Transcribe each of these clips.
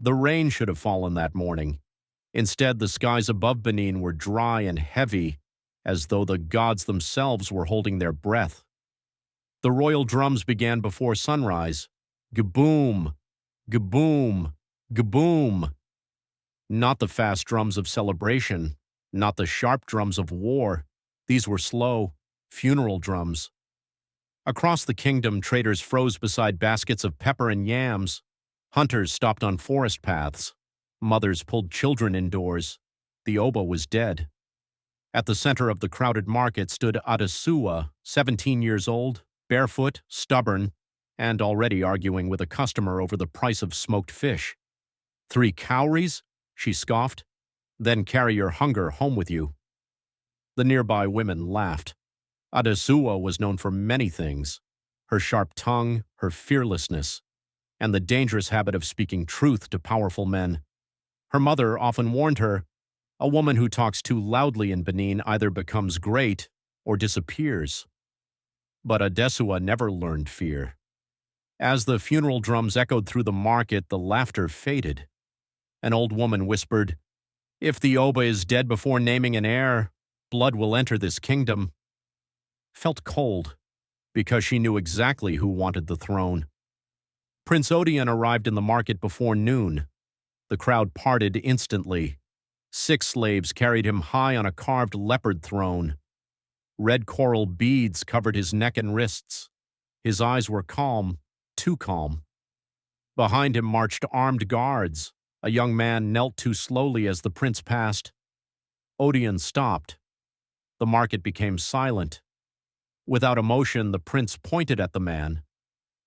The rain should have fallen that morning. Instead, the skies above Benin were dry and heavy, as though the gods themselves were holding their breath. The royal drums began before sunrise. Gaboom! Gaboom! Gaboom! Not the fast drums of celebration, not the sharp drums of war. These were slow, funeral drums. Across the kingdom, traders froze beside baskets of pepper and yams. Hunters stopped on forest paths. Mothers pulled children indoors. The Oba was dead. At the center of the crowded market stood Adesua, 17 years old, barefoot, stubborn, and already arguing with a customer over the price of smoked fish. 3 cowries? She scoffed. Then carry your hunger home with you. The nearby women laughed. Adesua was known for many things: her sharp tongue, her fearlessness, and the dangerous habit of speaking truth to powerful men. Her mother often warned her, a woman who talks too loudly in Benin either becomes great or disappears. But Adesua never learned fear. As the funeral drums echoed through the market, the laughter faded. An old woman whispered, "If the Oba is dead before naming an heir, blood will enter this kingdom." Felt cold, because she knew exactly who wanted the throne. Prince Odion arrived in the market before noon. The crowd parted instantly. 6 slaves carried him high on a carved leopard throne. Red coral beads covered his neck and wrists. His eyes were calm, too calm. Behind him marched armed guards. A young man knelt too slowly as the prince passed. Odion stopped. The market became silent. Without emotion, the prince pointed at the man.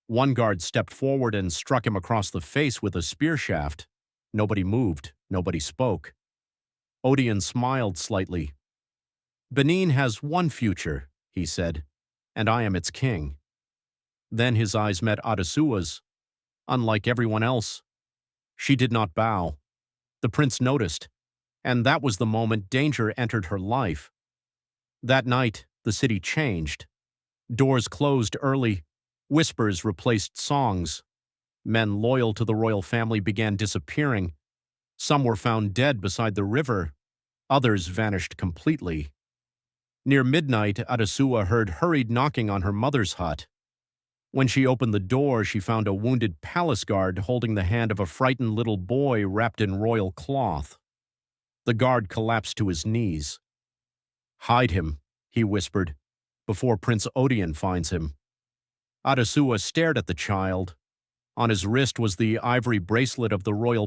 One guard stepped forward and struck him across the face with a spear shaft. Nobody moved. Nobody spoke. Odion smiled slightly. "Benin has one future," he said, "and I am its king." Then his eyes met Adesua's. Unlike everyone else, she did not bow. The prince noticed, and that was the moment danger entered her life. That night, the city changed. Doors closed early. Whispers replaced songs. Men loyal to the royal family began disappearing. Some were found dead beside the river. Others vanished completely. Near midnight, Adesua heard hurried knocking on her mother's hut. When she opened the door, she found a wounded palace guard holding the hand of a frightened little boy wrapped in royal cloth. The guard collapsed to his knees. "Hide him," he whispered, "before Prince Odion finds him." Adesua stared at the child. On his wrist was the ivory bracelet of the royal